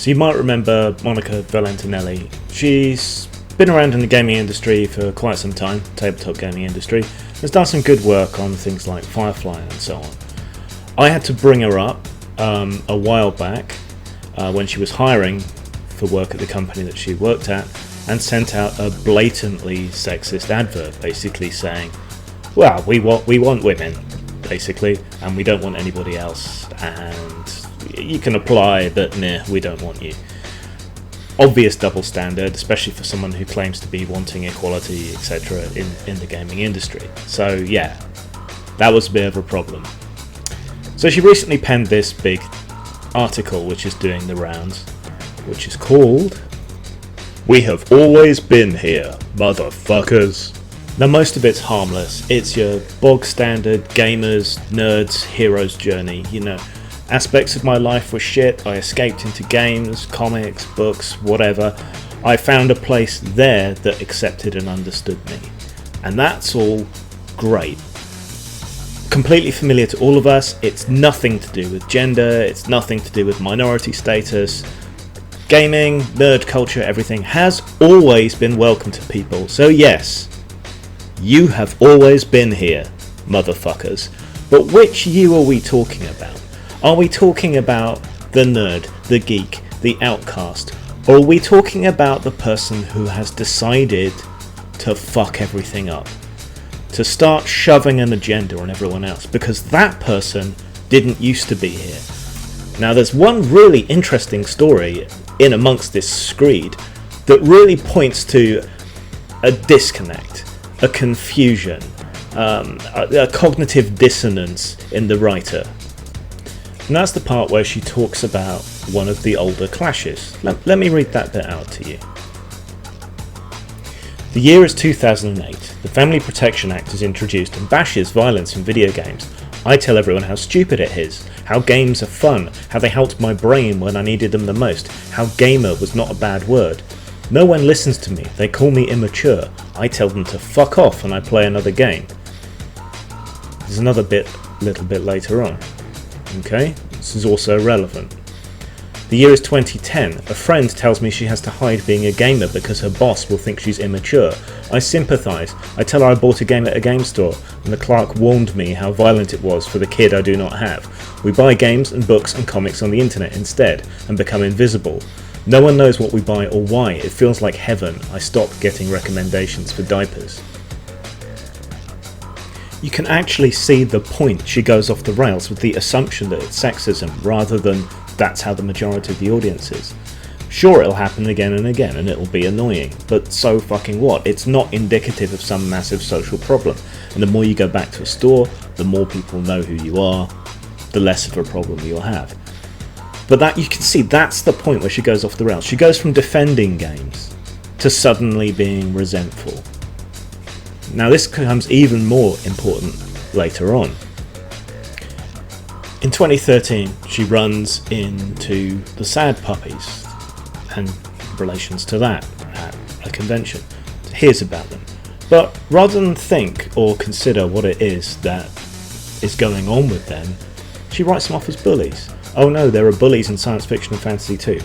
So you might remember Monica Valentinelli. She's been around in the gaming industry for quite some time, tabletop gaming industry. Has done some good work on things like Firefly and so on. I had to bring her up a while back when she was hiring for work at the company that she worked at, and sent out a blatantly sexist advert basically saying, well, we want women basically, and we don't want anybody else, and you can apply, but nah, we don't want you. Obvious double standard, especially for someone who claims to be wanting equality, etc. in the gaming industry. So yeah, that was a bit of a problem. So she recently penned this big article which is doing the rounds, which is called "We Have Always Been Here, Motherfuckers." Now most of it's harmless. It's your bog standard gamers, nerds, hero's journey. You know, aspects of my life were shit. I escaped into games, comics, books, whatever. I found a place there that accepted and understood me. And that's all great. Completely familiar to all of us. It's nothing to do with gender. It's nothing to do with minority status. Gaming, nerd culture, everything has always been welcome to people. So yes, you have always been here, motherfuckers. But which you are we talking about? Are we talking about the nerd, the geek, the outcast? Or are we talking about the person who has decided to fuck everything up? To start shoving an agenda on everyone else? Because that person didn't used to be here. Now there's one really interesting story in amongst this screed that really points to a disconnect, a confusion, a cognitive dissonance in the writer. And that's the part where she talks about one of the older clashes. Let me read that bit out to you. The year is 2008. The Family Protection Act is introduced and bashes violence in video games. I tell everyone how stupid it is, how games are fun, how they helped my brain when I needed them the most, how gamer was not a bad word. No one listens to me, they call me immature. I tell them to fuck off and I play another game. There's another little bit later on. Okay, this is also relevant. The year is 2010. A friend tells me she has to hide being a gamer because her boss will think she's immature. I sympathise. I tell her I bought a game at a game store and the clerk warned me how violent it was for the kid I do not have. We buy games and books and comics on the internet instead and become invisible. No one knows what we buy or why. It feels like heaven. I stopped getting recommendations for diapers. You can actually see the point she goes off the rails with the assumption that it's sexism rather than that's how the majority of the audience is. Sure, it'll happen again and again and it'll be annoying, but so fucking what? It's not indicative of some massive social problem. And the more you go back to a store, the more people know who you are, the less of a problem you'll have. But that you can see, that's the point where she goes off the rails. She goes from defending games to suddenly being resentful. Now this becomes even more important later on. In 2013, she runs into the Sad Puppies and relations to that at a convention. Hears about them. But rather than think or consider what it is that is going on with them, she writes them off as bullies. Oh no, there are bullies in science fiction and fantasy too.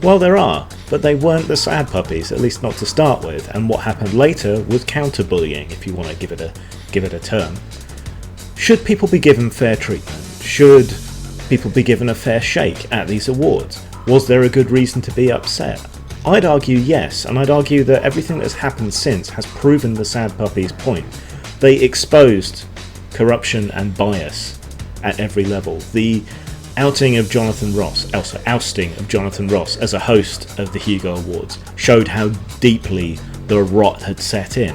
Well, there are, but they weren't the Sad Puppies, at least not to start with, and what happened later was counter-bullying, if you want to give it a term. Should people be given fair treatment? Should people be given a fair shake at these awards? Was there a good reason to be upset? I'd argue yes, and I'd argue that everything that's happened since has proven the Sad Puppies' point. They exposed corruption and bias at every level. The ousting of Jonathan Ross as a host of the Hugo Awards showed how deeply the rot had set in.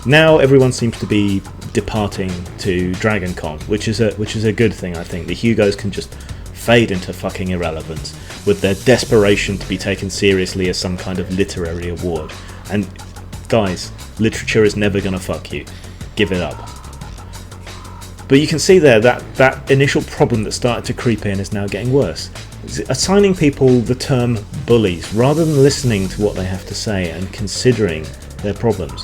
Now everyone seems to be departing to Dragon Con, which is a good thing. I think the Hugos can just fade into fucking irrelevance with their desperation to be taken seriously as some kind of literary award. And guys, literature is never gonna fuck you. Give it up. But you can see there that initial problem that started to creep in is now getting worse. It's assigning people the term bullies rather than listening to what they have to say and considering their problems.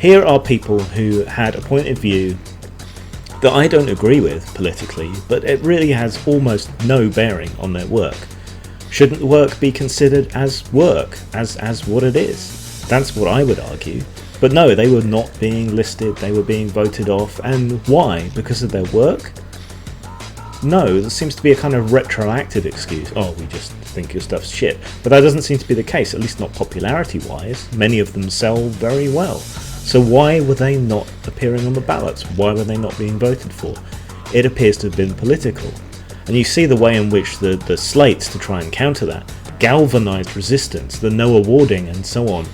Here are people who had a point of view that I don't agree with politically, but it really has almost no bearing on their work. Shouldn't work be considered as work, as what it is? That's what I would argue. But no, they were not being listed, they were being voted off. And why? Because of their work? No, there seems to be a kind of retroactive excuse. Oh, we just think your stuff's shit. But that doesn't seem to be the case, at least not popularity-wise. Many of them sell very well. So why were they not appearing on the ballots? Why were they not being voted for? It appears to have been political. And you see the way in which the slates, to try and counter that, galvanised resistance, the no awarding and so on.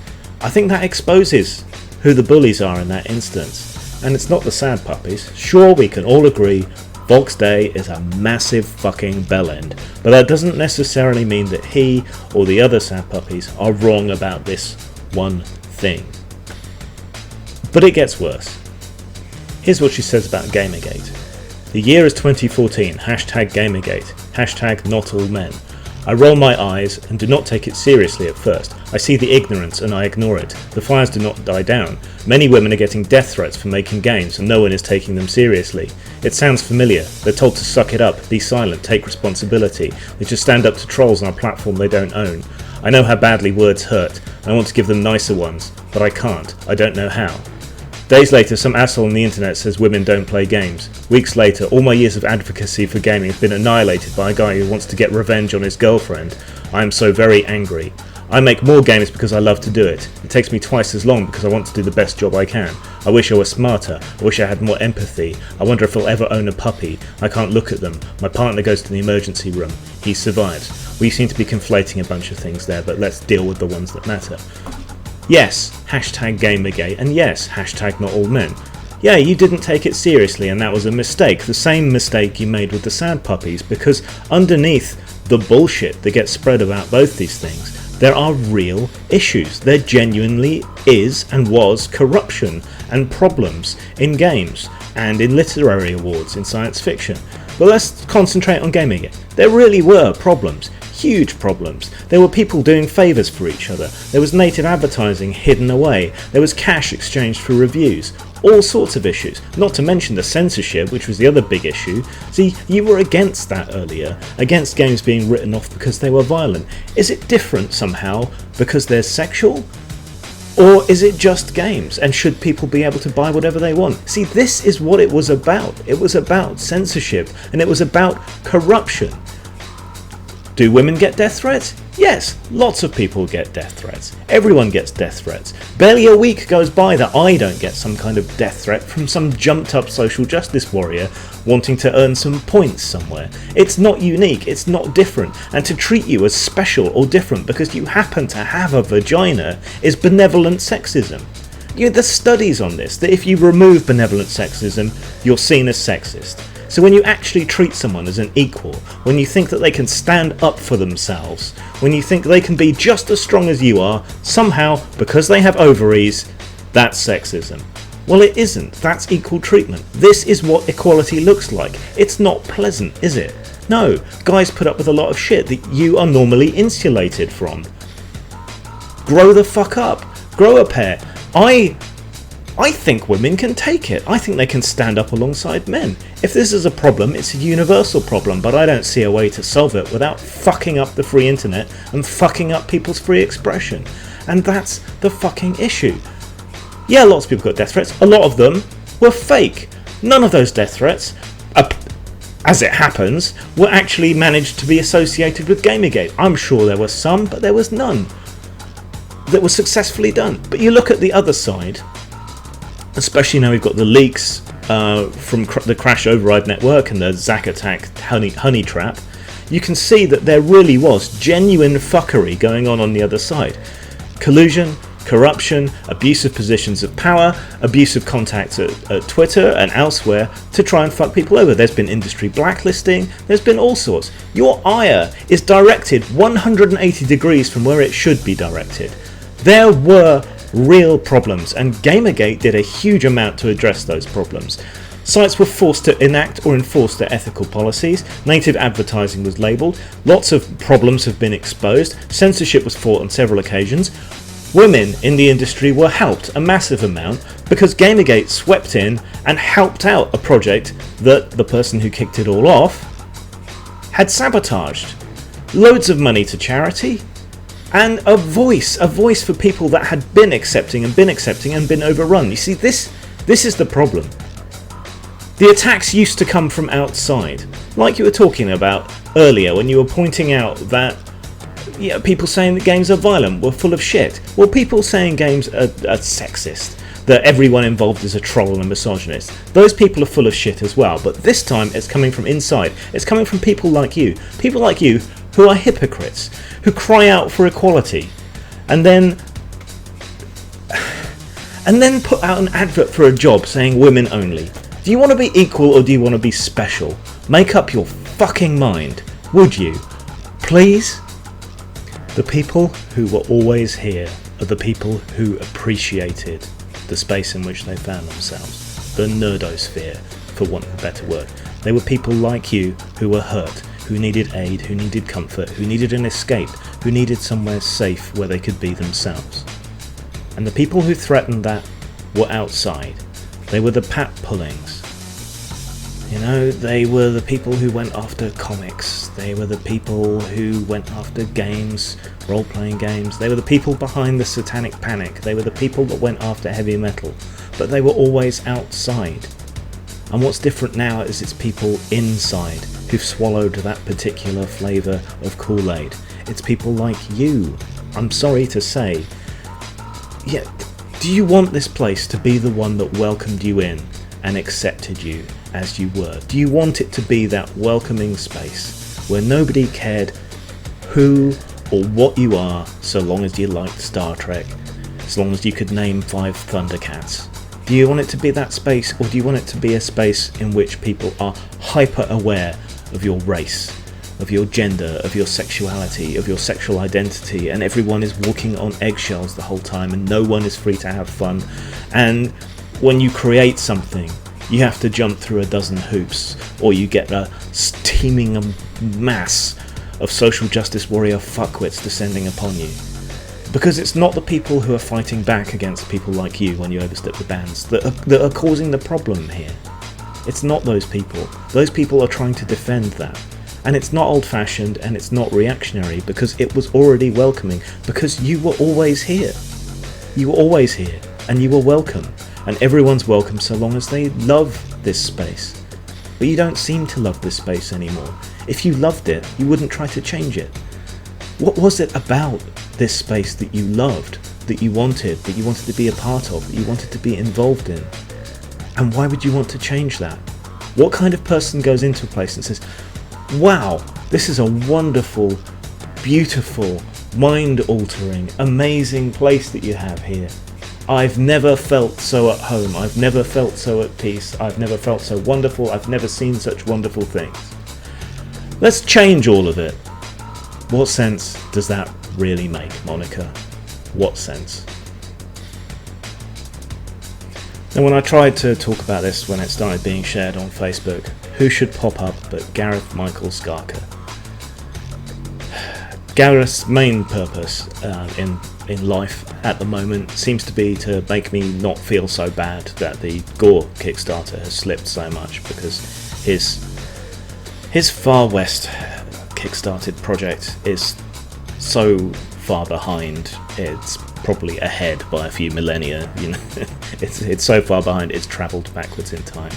I think that exposes who the bullies are in that instance. And it's not the sad puppies. Sure, we can all agree Volk's Day is a massive fucking bellend, but that doesn't necessarily mean that he or the other sad puppies are wrong about this one thing. But it gets worse. Here's what she says about Gamergate. The year is 2014, hashtag Gamergate, hashtag not all men. I roll my eyes and do not take it seriously at first. I see the ignorance and I ignore it. The fires do not die down. Many women are getting death threats for making games and no one is taking them seriously. It sounds familiar. They're told to suck it up, be silent, take responsibility. They just stand up to trolls on a platform they don't own. I know how badly words hurt. I want to give them nicer ones, but I can't. I don't know how. Days later, some asshole on the internet says women don't play games. Weeks later, all my years of advocacy for gaming have been annihilated by a guy who wants to get revenge on his girlfriend. I am so very angry. I make more games because I love to do it. It takes me twice as long because I want to do the best job I can. I wish I was smarter. I wish I had more empathy. I wonder if I'll ever own a puppy. I can't look at them. My partner goes to the emergency room. He survives. We seem to be conflating a bunch of things there, but let's deal with the ones that matter. Yes, hashtag Gamergate, and yes, hashtag not all men. Yeah, you didn't take it seriously and that was a mistake, the same mistake you made with the sad puppies, because underneath the bullshit that gets spread about both these things, there are real issues. There genuinely is and was corruption and problems in games and in literary awards in science fiction. But let's concentrate on Gamergate. There really were problems. Huge problems. There were people doing favours for each other. There was native advertising hidden away. There was cash exchanged for reviews. All sorts of issues. Not to mention the censorship, which was the other big issue. See, you were against that earlier. Against games being written off because they were violent. Is it different somehow because they're sexual? Or is it just games, and should people be able to buy whatever they want? See, this is what it was about. It was about censorship, and it was about corruption. Do women get death threats? Yes, lots of people get death threats. Everyone gets death threats. Barely a week goes by that I don't get some kind of death threat from some jumped up social justice warrior wanting to earn some points somewhere. It's not unique, it's not different, and to treat you as special or different because you happen to have a vagina is benevolent sexism. There's studies on this, that if you remove benevolent sexism, you're seen as sexist. So when you actually treat someone as an equal, when you think that they can stand up for themselves, when you think they can be just as strong as you are, somehow, because they have ovaries, that's sexism. Well, it isn't. That's equal treatment. This is what equality looks like. It's not pleasant, is it? No, guys put up with a lot of shit that you are normally insulated from. Grow the fuck up. Grow a pair. I think women can take it. I think they can stand up alongside men. If this is a problem, it's a universal problem, but I don't see a way to solve it without fucking up the free internet and fucking up people's free expression. And that's the fucking issue. Yeah, lots of people got death threats. A lot of them were fake. None of those death threats, as it happens, were actually managed to be associated with Gamergate. I'm sure there were some, but there was none that was successfully done. But you look at the other side, especially now we've got the leaks from the Crash Override Network and the Zack Attack honey trap, you can see that there really was genuine fuckery going on the other side. Collusion, corruption, abusive positions of power, abusive contacts at Twitter and elsewhere to try and fuck people over. There's been industry blacklisting, there's been all sorts. Your ire is directed 180 degrees from where it should be directed. There were real problems, and Gamergate did a huge amount to address those problems. Sites were forced to enact or enforce their ethical policies, native advertising was labelled, lots of problems have been exposed, censorship was fought on several occasions. Women in the industry were helped a massive amount because Gamergate swept in and helped out a project that the person who kicked it all off had sabotaged. loads of money to charity, and a voice for people that had been accepting and been overrun. You see, this is the problem. The attacks used to come from outside, like you were talking about earlier when you were pointing out that people saying that games are violent were full of shit. Well, people saying games are sexist, that everyone involved is a troll and a misogynist, those people are full of shit as well. But this time it's coming from inside. It's coming from people like you who are hypocrites, who cry out for equality, and then put out an advert for a job saying women only. Do you want to be equal or do you want to be special? Make up your fucking mind, would you? Please? The people who were always here are the people who appreciated the space in which they found themselves. The nerdosphere, for want of a better word. They were people like you who were hurt, who needed aid, who needed comfort, who needed an escape, who needed somewhere safe where they could be themselves. And the people who threatened that were outside. They were the Pat Pullings. They were the people who went after comics. They were the people who went after games, role-playing games. They were the people behind the Satanic Panic. They were the people that went after heavy metal. But they were always outside. And what's different now is it's people inside who've swallowed that particular flavour of Kool-Aid. It's people like you. I'm sorry to say. Yeah, do you want this place to be the one that welcomed you in and accepted you as you were? Do you want it to be that welcoming space where nobody cared who or what you are, so long as you liked Star Trek, as long as you could name 5 Thundercats? Do you want it to be that space, or do you want it to be a space in which people are hyper aware of your race, of your gender, of your sexuality, of your sexual identity, and everyone is walking on eggshells the whole time and no one is free to have fun? And when you create something, you have to jump through a dozen hoops, or you get a steaming mass of social justice warrior fuckwits descending upon you. Because it's not the people who are fighting back against people like you when you overstep the bounds that are causing the problem here. It's not those people. Those people are trying to defend that. And it's not old-fashioned and it's not reactionary, because it was already welcoming, because you were always here. You were always here, and you were welcome. And everyone's welcome so long as they love this space. But you don't seem to love this space anymore. If you loved it, you wouldn't try to change it. What was it about this space that you loved, that you wanted to be a part of, that you wanted to be involved in? And why would you want to change that? What kind of person goes into a place and says, wow, this is a wonderful, beautiful, mind-altering, amazing place that you have here. I've never felt so at home, I've never felt so at peace, I've never felt so wonderful, I've never seen such wonderful things. Let's change all of it. What sense does that really make, Monica? What sense? Now, when I tried to talk about this when it started being shared on Facebook, who should pop up but Gareth Michael Skarka? Gareth's main purpose in life at the moment seems to be to make me not feel so bad that the Gore Kickstarter has slipped so much, because his Far West Kickstarted project is so far behind. It's probably ahead by a few millennia. It's so far behind it's travelled backwards in time.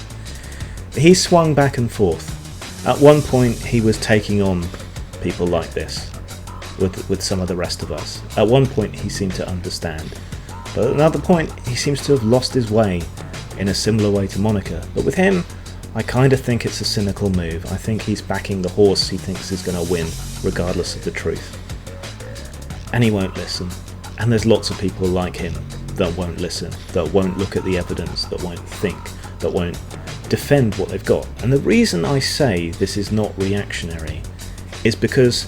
He swung back and forth. At one point he was taking on people like this with some of the rest of us. At one point he seemed to understand, but at another point he seems to have lost his way in a similar way to Monica. But with him, I kind of think it's a cynical move. I think he's backing the horse he thinks is going to win, regardless of the truth. And he won't listen. And there's lots of people like him that won't listen, that won't look at the evidence, that won't think, that won't defend what they've got. And the reason I say this is not reactionary is because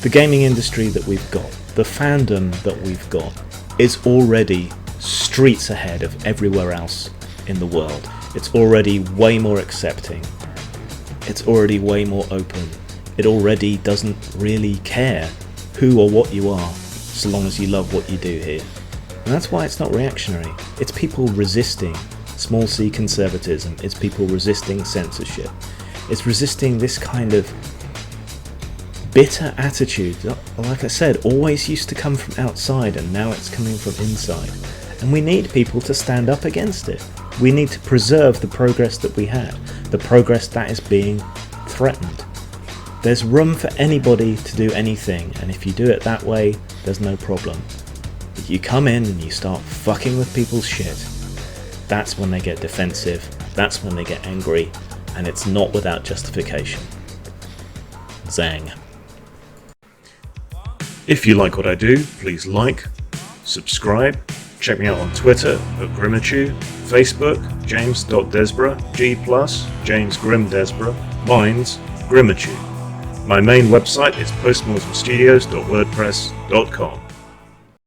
the gaming industry that we've got, the fandom that we've got, is already streets ahead of everywhere else in the world. It's already way more accepting. It's already way more open. It already doesn't really care who or what you are, so long as you love what you do here. And that's why it's not reactionary. It's people resisting small c conservatism. It's people resisting censorship. It's resisting this kind of bitter attitude, like I said, always used to come from outside, and now it's coming from inside. And we need people to stand up against it. We need to preserve the progress that we had, the progress that is being threatened. There's room for anybody to do anything, and if you do it that way, there's no problem. If you come in and you start fucking with people's shit, that's when they get defensive, that's when they get angry, and it's not without justification. Zang. If you like what I do, please like, subscribe, check me out on Twitter at Grimachu, Facebook, James.Desborough, G+, James Grim Desborough, mine's Grimachu. My main website is postmortemstudios.wordpress.com.